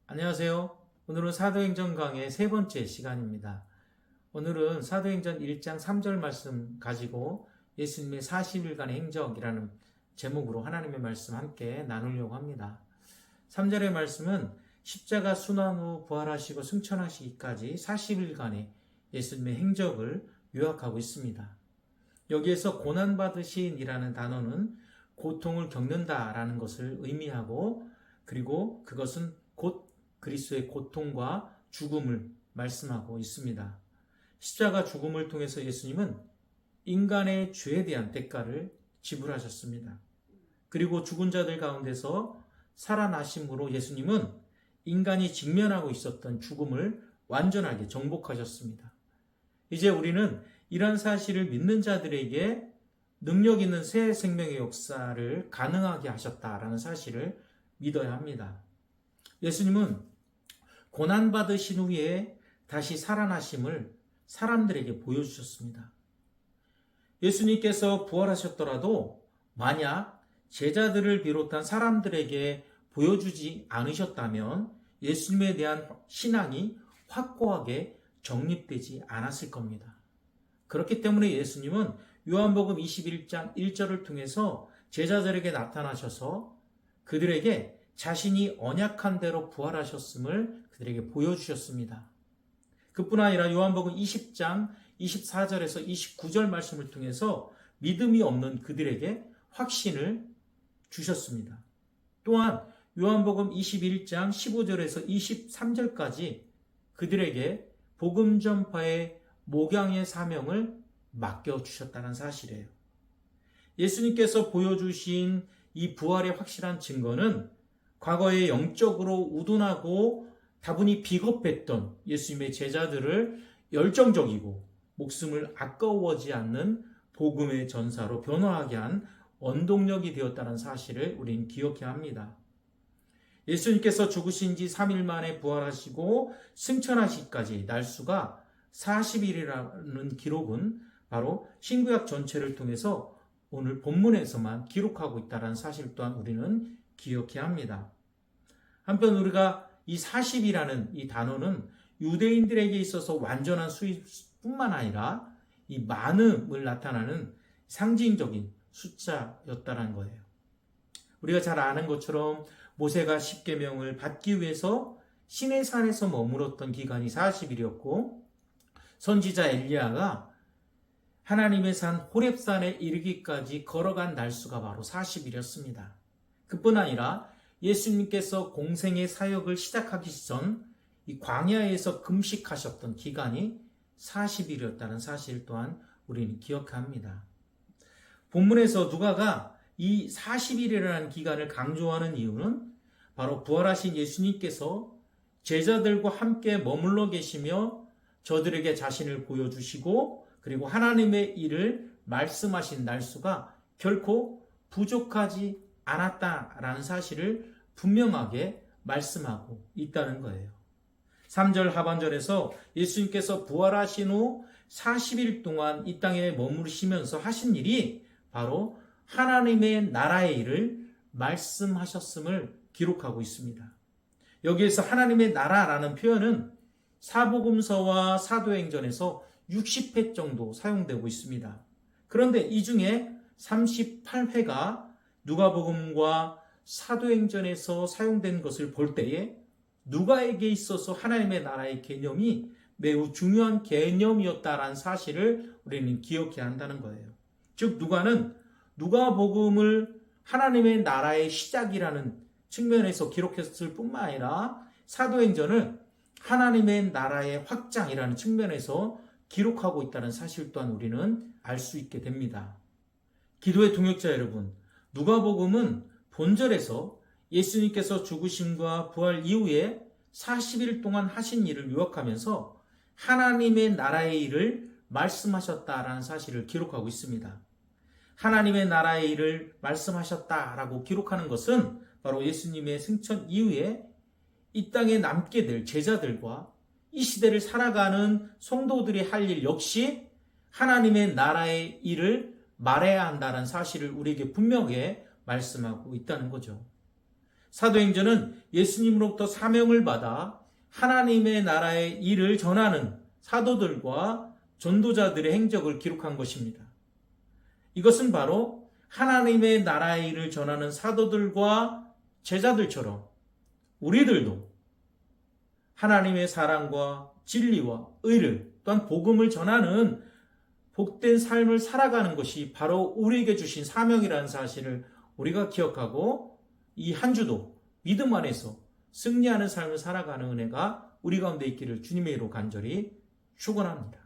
안녕하세요. 오늘은 사도행전 강의 세 번째 시간입니다. 오늘은 사도행전 1장 3절 말씀 가지고 예수님의 40일간의 행적이라는 제목으로 하나님의 말씀 함께 나누려고 합니다. 3절의 말씀은 십자가 순환 후 부활하시고 승천하시기까지 40일간의 예수님의 행적을 요약하고 있습니다. 여기에서 고난받으신이라는 단어는 고통을 겪는다라는 것을 의미하고, 그리고 그것은 곧 그리스도의 고통과 죽음을 말씀하고 있습니다. 십자가 죽음을 통해서 예수님은 인간의 죄에 대한 대가를 지불하셨습니다. 그리고 죽은 자들 가운데서 살아나심으로 예수님은 인간이 직면하고 있었던 죽음을 완전하게 정복하셨습니다. 이제 우리는 이러한 사실을 믿는 자들에게 능력 있는 새 생명의 역사를 가능하게 하셨다라는 사실을 믿어야 합니다. 예수님은 고난받으신 후에 다시 살아나심을 사람들에게 보여주셨습니다. 예수님께서 부활하셨더라도 만약 제자들을 비롯한 사람들에게 보여주지 않으셨다면 예수님에 대한 신앙이 확고하게 정립되지 않았을 겁니다. 그렇기 때문에 예수님은 요한복음 21장 1절을 통해서 제자들에게 나타나셔서 그들에게 자신이 언약한 대로 부활하셨음을 그들에게 보여주셨습니다. 그뿐 아니라 요한복음 20장 24절에서 29절 말씀을 통해서 믿음이 없는 그들에게 확신을 주셨습니다. 또한 요한복음 21장 15절에서 23절까지 그들에게 복음 전파의 목양의 사명을 맡겨주셨다는 사실이에요. 예수님께서 보여주신 이 부활의 확실한 증거는 과거에 영적으로 우둔하고 다분히 비겁했던 예수님의 제자들을 열정적이고 목숨을 아까워하지 않는 복음의 전사로 변화하게 한 원동력이 되었다는 사실을 우리는 기억해야 합니다. 예수님께서 죽으신 지 3일 만에 부활하시고 승천하시기까지 날수가 40일이라는 기록은 바로 신구약 전체를 통해서 오늘 본문에서만 기록하고 있다는 사실 또한 우리는 기억해야 합니다. 한편 우리가 이 40이라는 이 단어는 유대인들에게 있어서 완전한 수입뿐만 아니라 이 많음을 나타나는 상징적인 숫자였다는 거예요. 우리가 잘 아는 것처럼 모세가 십계명을 받기 위해서 시내산에서 머물었던 기간이 40일이었고 선지자 엘리야가 하나님의 산 호렙산에 이르기까지 걸어간 날수가 바로 40일이었습니다. 그뿐 아니라 예수님께서 공생의 사역을 시작하기 전 이 광야에서 금식하셨던 기간이 40일이었다는 사실 또한 우리는 기억합니다. 본문에서 누가가 이 40일이라는 기간을 강조하는 이유는 바로 부활하신 예수님께서 제자들과 함께 머물러 계시며 저들에게 자신을 보여주시고 그리고 하나님의 일을 말씀하신 날수가 결코 부족하지 않았다라는 사실을 분명하게 말씀하고 있다는 거예요. 3절 하반절에서 예수님께서 부활하신 후 40일 동안 이 땅에 머무르시면서 하신 일이 바로 하나님의 나라의 일을 말씀하셨음을 기록하고 있습니다. 여기에서 하나님의 나라라는 표현은 사복음서와 사도행전에서 60회 정도 사용되고 있습니다. 그런데 이 중에 38회가 누가복음과 사도행전에서 사용된 것을 볼 때에 누가에게 있어서 하나님의 나라의 개념이 매우 중요한 개념이었다라는 사실을 우리는 기억해야 한다는 거예요. 즉 누가는 누가복음을 하나님의 나라의 시작이라는 측면에서 기록했을 뿐만 아니라 사도행전을 하나님의 나라의 확장이라는 측면에서 기록하고 있다는 사실 또한 우리는 알 수 있게 됩니다. 기도의 동역자 여러분, 누가복음은 본절에서 예수님께서 죽으심과 부활 이후에 40일 동안 하신 일을 요약하면서 하나님의 나라의 일을 말씀하셨다라는 사실을 기록하고 있습니다. 하나님의 나라의 일을 말씀하셨다라고 기록하는 것은 바로 예수님의 승천 이후에 이 땅에 남게 될 제자들과 이 시대를 살아가는 성도들이 할 일 역시 하나님의 나라의 일을 말해야 한다는 사실을 우리에게 분명하게 말씀하고 있다는 거죠. 사도행전은 예수님으로부터 사명을 받아 하나님의 나라의 일을 전하는 사도들과 전도자들의 행적을 기록한 것입니다. 이것은 바로 하나님의 나라의 일을 전하는 사도들과 제자들처럼 우리들도 하나님의 사랑과 진리와 의를 또한 복음을 전하는 복된 삶을 살아가는 것이 바로 우리에게 주신 사명이라는 사실을 우리가 기억하고 이 한 주도 믿음 안에서 승리하는 삶을 살아가는 은혜가 우리 가운데 있기를 주님의 이름으로 간절히 축원합니다.